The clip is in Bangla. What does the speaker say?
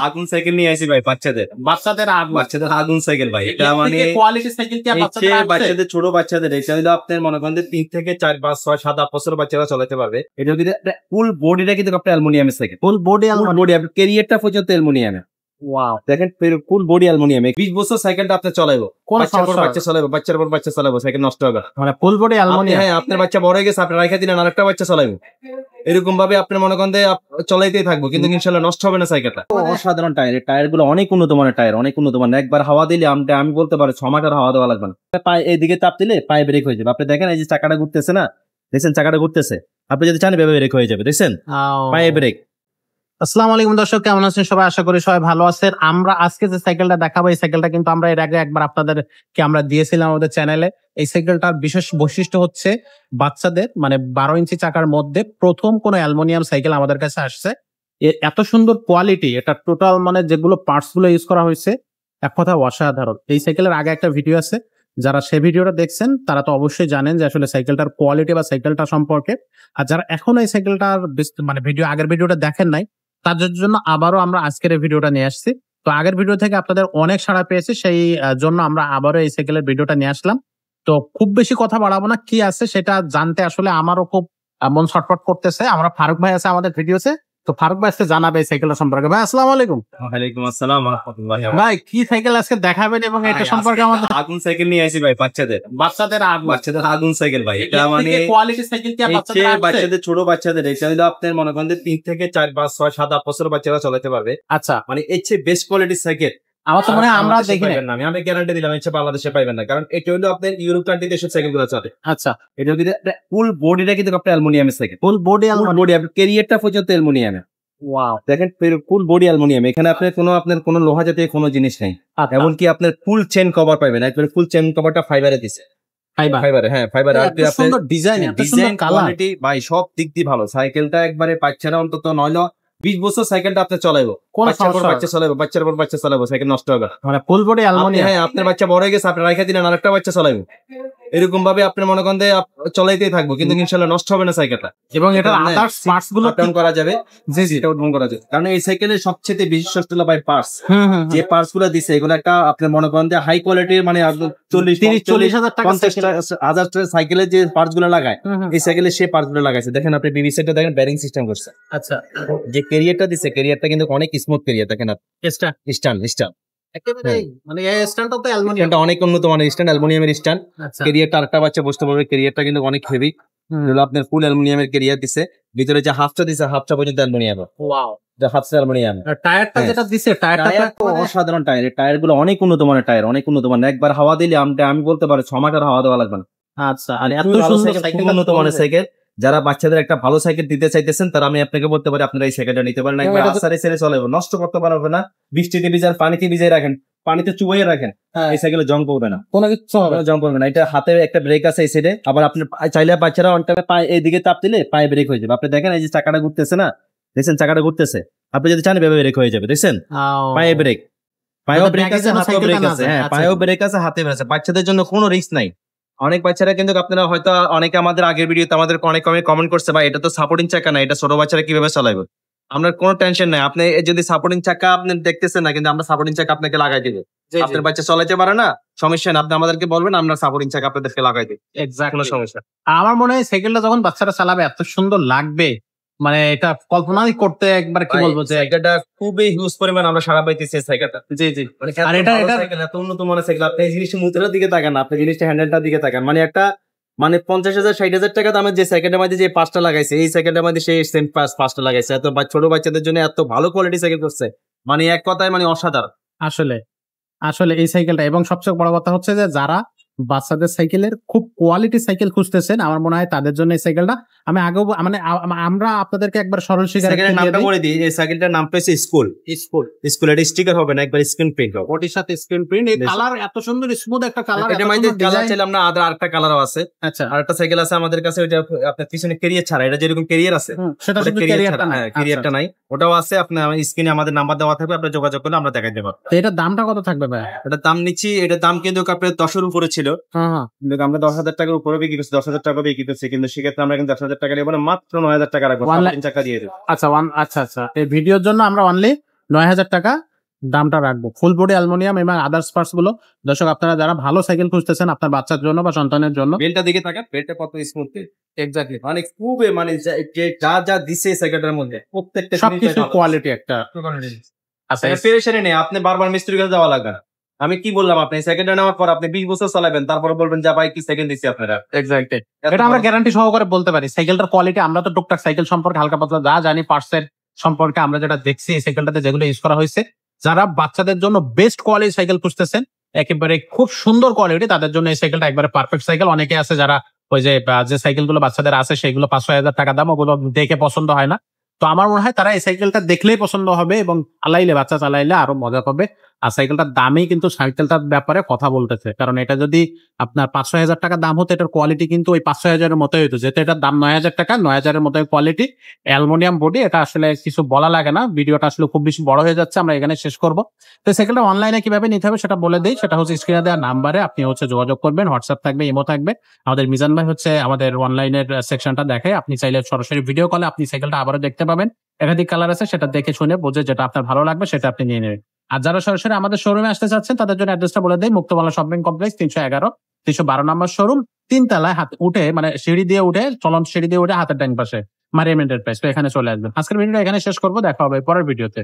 আগুন সাইকেল নিয়ে আসি ভাই বাচ্চাদের আগুন সাইকেল ভাই। এটা মানে কোয়ালিটি সাইকেল কি বাচ্চাদের ছোট বাচ্চাদের এটা হলো আপনার মনে করেন 3 থেকে 4 5 6 7 8 বছর বাচ্চারা চালাতে পারবে। এটা কিন্তু ফুল বডিটা কিন্তু আপনার অ্যালুমিনিয়ামের সাইকেল, ফুল বডি আপনার ক্যারিয়ারটা পর্যন্ত অ্যালুমিনিয়ামের। ওয়াও, দেখেন ফুল বডি অ্যালুমিনিয়াম। 20 বছর সাইকেলটা আপনি চালাবো, বাচ্চার পর বাচ্চা চালাবো, সাইকেল নষ্ট হবে মানে ফুল বডি অ্যালুমিনিয়াম। হ্যাঁ, আপনার বাচ্চা বড় হয়ে গেছে, আপনি রাখা দিলেন আরেকটা বাচ্চা চালাবো, এরকম ভাবে আপনার মনে করেন চলাইতেই থাকবো, কিন্তু ইনশাল্লাহ নষ্ট হবে না সাইকেলটা। অসাধারণ টায়ার, টায়ার গুলো অনেক উন্নত মানের টায়ার, অনেক উন্নত মানের। একবার হাওয়া দিলে আমি বলতে পারি 6 মাসের হাওয়া দেওয়া লাগবে না। পায়ে এইদিকে চাপ দিলে পায়ে ব্রেক হয়ে যাবে। আপনি দেখেন এই যে চাকাটা ঘুরতেছে না, দেখছেন চাকাটা ঘুরতেছে, আপনি যদি চান এভাবে ব্রেক হয়ে যাবে, দেখছেন পায়ে ব্রেক। আসসালামু আলাইকুম দর্শক, কেমন আছেন সবাই? আশা করি সবাই ভালো আছেন। আমরা আজকে যে সাইকেলটা দেখাবো, এই সাইকেলটা কিন্তু আমরা এর আগে একবার আপনাদেরকে আমরা দিয়েছিলাম আমাদের চ্যানেলে। এই সাইকেলটার বিশেষ বৈশিষ্ট্য হচ্ছে বাচ্চাদের মানে 12 ইঞ্চি চাকার মধ্যে প্রথম কোন অ্যালুমিনিয়াম সাইকেল আমাদের কাছে আসছে। এত সুন্দর কোয়ালিটি, এটা টোটাল মানে যেগুলো পার্টস গুলো ইউজ করা হয়েছে এক কথা অসাধারণ। এই সাইকেলের আগে একটা ভিডিও আছে, যারা সে ভিডিওটা দেখছেন তারা তো অবশ্যই জানেন যে আসলে সাইকেলটার কোয়ালিটি বা সাইকেলটা সম্পর্কে। আর যারা এখন এই সাইকেলটার মানে আগের ভিডিওটা দেখেন নাই, তাদের জন্য আবারও আমরা আজকের এই ভিডিওটা নিয়ে আসছি। তো আগের ভিডিও থেকে আপনাদের অনেক সাড়া পেয়েছে, সেই জন্য আমরা আবারও এই সাইকেলের ভিডিওটা নিয়ে আসলাম। তো খুব বেশি কথা বাড়াবো না, কি আছে সেটা জানতে আসলে আমারও খুব মন ছটফট করতেছে। আমরা ফারুক ভাই আছে আমাদের ভিডিওতে, তো ফারুক ভাই আজকে জানাবে এই সাইকেলটা সম্পর্কে। ভাই আসসালামু আলাইকুম। ওয়ালাইকুম আসসালাম ওয়া রাহমাতুল্লাহি। ভাই কি সাইকেল আজকে দেখাবেন এবং এটা সম্পর্কে আমাদের? আগুন সাইকেল নিয়ে আসি ভাই বাচ্চাদের আগুন সাইকেল ভাই। এটা মানে কোয়ালিটি সাইকেল কি বাচ্চাদের ছোট বাচ্চাদের এটা হলো আপনার মনে করেন 3 থেকে 4 5 6 7 8 বছর বাচ্চারা চালাতে পারবে। আচ্ছা, মানে এর চেয়ে বেস্ট কোয়ালিটির সাইকেল আমার তো মনে হয় আমরা দেখি না। আমি গ্যারান্টি দিলাম এটা বাংলাদেশে পাইবেন না, কারণ এটা হলো আপনার ইউরোপ কান্ট্রিতে এসব সাইকেল গুলো চলে। আচ্ছা, এটা কিন্তু ফুল বডিটা কিন্তু আপনার অ্যালুমিনিয়ামের সাইকেল, ফুল বডি আপনার ক্যারিয়ারটা পর্যন্ত অ্যালুমিনিয়ামের। ওয়াও, দেখেন ফুল বডি অ্যালুমিনিয়াম। এখানে আপনার কোনো লোহা জাতীয় কোনো জিনিস নেই। এমনকি আপনার ফুল চেন কভার পাবেন, একবারে ফুল চেন কভারটা ফাইবারে দিছে। ফাইবারে, হ্যাঁ ফাইবারে। আর সুন্দর ডিজাইন কোয়ালিটি ভাই সব দিক দিয়ে ভালো। সাইকেলটা একবারে বাচ্চারা অন্তত 20 বছর সাইকেলটা আপনি চালাইবো, বাচ্চার পর বাচ্চা চালাবো, সাইকেল নষ্ট হবে মানে ফুল বডি অ্যালুমিনিয়াম। হ্যাঁ, আপনার বাচ্চা বড় হয়ে গেছে, আপনি রাখা দিলেন আরেকটা বাচ্চা চালাবো, এরকম ভাবে আপনার মনে করেন চলাইতেই থাকবো, কিন্তু ইনশাল্লাহ নষ্ট হবে না সাইকেলটা। এবং এটা আদার্স পার্টস গুলো ডাউন করা যাবে। জি এটা উদ্ভাবন করা যাবে, কারণ এই সাইকেলের সবচেয়ে বিশেষত্ব হলো ভাই পার্টস। যে পার্টস গুলো দিছে এগুলো একটা আপনার মনে করেন হাই কোয়ালিটির, মানে 40-50,000 সাইকেলের যে পার্টস গুলো লাগায়, এই সাইকেলের সে পার্টস গুলো লাগাইছে। দেখেন আপনি বিবিসিটা দেখেন, ব্যারিং সিস্টেম করছে। আচ্ছা, যে ক্যারিয়ারটা দিছে, ক্যারিয়ারটা কিন্তু অনেক স্মুথ ক্যারিয়ার। দেখেন স্ট্যান্ড একেবারে মানে এই স্ট্যান্ডটা তো অ্যালুমিনিয়াম, অনেক উন্নত মানের স্ট্যান্ড, অ্যালুমিনিয়ামের স্ট্যান্ড। ক্যারিয়ারটা আরেকটা বাচ্চা বসতে পারবে, ক্যারিয়ারটা কিন্তু অনেক হেভি। আপনার ফুল অ্যালুমিনিয়ামের ক্যারিয়ার দিছে, ভিতরে যে হাফটা দিছে হাফটা পর্যন্ত অ্যালুমিনিয়াম। ওয়াও, হাফটা অ্যালুমিনিয়াম। টায়ারটা যেটা দিছে টায়ারটা অসাধারণ টায়ার, টায়ার গুলো অনেক উন্নত মানের টায়ার, অনেক উন্নত মানের। একবার হাওয়া দিলে আমি বলতে পারি 6 মাসের হাওয়া দেওয়া লাগবে না। আচ্ছা, আর এত সুন্দর উন্নত মানের সাইকেল। যারা বাচ্চাদের একটা ভালো সাইকেল দিতে চাইতেছেন, তারা আমি আপনাকে বলতে পারি আপনারা এই সাইকেলটা নিতে পারেন। রাস্তায় ছেড়ে চলাবে, নষ্ট করতে পারবে না। বৃষ্টিতে ভিজান, পানিতে ভিজাই রাখেন, পানিতে চুবাইয়ে রাখেন, এই সাইকেলে জং পড়বে না, কোনো কিছু জং পড়বে না। এটা হাতে একটা ব্রেক আছে এই সাইডে। আবার আপনি চাইলে বাচ্চারা অন টাইমে পায়ে এইদিকে চাপ দিলে পায়ে ব্রেক হয়ে যাবে। আপনি দেখেন এই যে চাকাটা ঘুরতেছে না, দেখছেন চাকাটা ঘুরতেছে, আপনি যদি চান এভাবে ব্রেক হয়ে যাবে, দেখছেন পায়ে ব্রেক, পায়েও ব্রেক আছে, হাতেও ব্রেক আছে। হ্যাঁ, পায়েও ব্রেক আছে, হাতে ব্রেক আছে। বাচ্চাদের জন্য কোনো রিস্ক নাই। অনেক বাচ্চারা কিন্তু আপনারা হয়তো অনেকে আমাদের আগের ভিডিওতে আমাদের অনেক কমেন্ট করছে, ভাই এটা তো সাপোর্টিং চাকা না, এটা ছোট বাচ্চারা কিভাবে চালাবে? আমরা কোনো টেনশন নাই। আপনি যদি সাপোর্টিং চাকা আপনি দেখতেছেন না, কিন্তু আমরা সাপোর্টিং চাকা আপনাকে লাগাই দিব। আপনার বাচ্চা চালাতে পারে না, সমস্যা না, আপনি আমাদেরকে বলবেন, আমরা সাপোর্টিং চাকা আপনাদেরকে লাগাই দিব। কোনো সমস্যা। আমার মনে হয় সাইকেলটা যখন বাচ্চারা চালাবে এত সুন্দর লাগবে, মানে এটা কল্পনাই করতে একবার কি বলবো, যে সাইকেলটা খুবই হিউজ পরিমাণ আমরা সারা পাইতেছি সাইকেলটা। জি আর এটা এত উন্নত মানের সাইকেল। আপনি এই জিনিসটা মুদ্রার দিকে তাকান, আপনি জিনিসটা হ্যান্ডেলটার দিকে তাকান, মানে একটা 50,000-60,000 টাকা দামের যে সাইকেলটার মধ্যে যে পাঁচটা লাগাইছে, এই সাইকেলটার মধ্যে সেই সেম পাঁচটা লাগাইছে। এত ছোট বাচ্চাদের জন্য এত ভালো কোয়ালিটি সাইকেল করছে, মানে এক কথায় মানে অসাধারণ। আসলে এই সাইকেলটা, এবং সবচেয়ে বড় কথা হচ্ছে যে যারা বাচ্চাদের সাইকেলের খুব কোয়ালিটি সাইকেল খুঁজতেছেন, আমার মনে হয় তাদের জন্য এই সাইকেলটা। আমি আগেও মানে আমরা আপনাদেরকে একবার সরল সাইকেলের নামটা বলে দিই। এই সাইকেলটার নাম পেয়েছে স্কুল। এটা স্টিকার হবে না, একবার স্ক্রিন প্রিন্ট হবে, ওটির সাথে স্ক্রিন প্রিন্ট। এই কালার এত সুন্দর স্মুথ একটা কালার। এটার মধ্যে কালার চাইলাম না, আরেকটা কালারও আছে। আচ্ছা, আরেকটা সাইকেল আছে আমাদের কাছে, ওইটা আপনার পিছনে ক্যারিয়ার ছাড়া, এটা যেরকম ক্যারিয়ার আছে সেটা শুধু ক্যারিয়ারটা নাই, ওটাও আছে। আপনার স্ক্রিনে আমাদের নাম্বার দেওয়া থাকবে, আপনারা যোগাযোগ করলে আমরা দেখাই দেব। এটার দামটা কত থাকবে ভাই? এটার দাম নিচ্ছি, এটার দাম কিন্তু আপনার 10-এর উপরে ছিল। কিন্তু আমরা 10,000 টাকার উপরে বিক্রি করছি, 10,000 টাকা বিক্রি করছি, কিন্তু সেক্ষেত্রে আমরা কিন্তু 10,000 টাকা নেবো না, মাত্র 9,000 টাকা রাখবো, চাকা দিয়ে দেবো। আচ্ছা, এই ভিডিওর জন্য আমরা অনলি 9,000 টাকা দামটা রাখবো। ফুল বডি অ্যালুমিনিয়াম এবং আদার্স পার্টস গুলো দর্শক আপনারা যারা ভালো সাইকেল খুঁজতেছেন আপনার বাচ্চার জন্য বা সন্তানের জন্য, বেলটা দিকে থাকেন, বেলটা কত স্মুথ, এক্স্যাক্টলি মানে খুবই মানে যা যা দিছে সাইকেলটার মধ্যে প্রত্যেকটা সবকিছু কোয়ালিটি একটা আচ্ছা পেরেশানি নেই, আপনি বারবার মিস্ত্রির কাছে যাওয়া লাগবে না। আমি কি বললাম, আপনি সেকেন্ডে নেওয়ার পর আপনি 20 বছর চালাবেন, তারপরে বলবেন যে ভাই কি সেকেন্ড দিচ্ছি আপনারা। এক্স্যাক্টলি, এটা আমরা গ্যারান্টি সহকারে বলতে পারি। সাইকেলটার কোয়ালিটি আমরা তো টুকটাক সাইকেল সম্পর্কে হালকা পাতলা যা জানি, পার্টসের সম্পর্কে আমরা যেটা দেখছি এই সাইকেলটাতে যেগুলো ইউজ করা হয়েছে, যারা বাচ্চাদের জন্য বেস্ট কোয়ালিটি সাইকেল খুঁজতেছেন, একেবারে খুব সুন্দর কোয়ালিটি, তাদের জন্য এই সাইকেলটা একবারে পারফেক্ট সাইকেল। অনেকে আছে যারা ওই যে সাইকেল গুলো বাচ্চাদের আছে সেগুলো 5-6 হাজার টাকা দাম, ওগুলো দেখে পছন্দ হয় না। তো আমার মনে হয় তারা এই সাইকেলটা দেখলেই পছন্দ হবে এবং চালাইলে, বাচ্চা চালাইলে আরো মজা পাবে। আর সাইকেলটার দামেই কিন্তু সাইকেলটার ব্যাপারে কথা বলতেছে, কারণ এটা যদি আপনার 5-6 হাজার টাকা দাম হতো, এটার কোয়ালিটি কিন্তু ওই 5-6 হাজারের মতোই হতো। যেহেতু এটার দাম 9,000 টাকা, 9,000-এর মতোই কোয়ালিটি, অ্যালুমিনিয়াম বডি, এটা আসলে কিছু বলা লাগে না। ভিডিওটা আসলে খুব বেশি বড় হয়ে যাচ্ছে, আমরা এখানে শেষ করবো। তো সাইকেলটা অনলাইনে কিভাবে নিতে হবে সেটা বলে দিই, সেটা হচ্ছে স্ক্রিনে দেওয়া নাম্বারে আপনি যোগাযোগ করবেন। হোয়াটসঅ্যাপ থাকবে, ইমো থাকবে। আমাদের মিজান ভাই আমাদের অনলাইনের সেকশনটা দেখে, আপনি চাইলে সরাসরি ভিডিও কলে আপনি সাইকেলটা আবারও দেখতে পাবেন। একাধিক কালার আছে, সেটা দেখে শুনে বুঝে যেটা আপনার ভালো লাগবে সেটা আপনি নিয়ে নেবেন। আর যারা সরাসরি আমাদের শোরুমে আসতে চাচ্ছেন তাদের জন্য অ্যাড্রেসটা বলে দেয়, মুক্তবালা শপিং কমপ্লেক্স 311-312 নম্বর শোরুম, 3 তলায় হাত উঠে, মানে সিঁড়ি দিয়ে উঠে, চলন্ত সিঁড়ি দিয়ে উঠে হাতের ডান পাশে মারিয়াম এন্টারপ্রাইজ। তো এখানে চলে আসবেন। আজকের ভিডিওটা এখানে শেষ করবো, দেখা হবে পরের ভিডিওতে।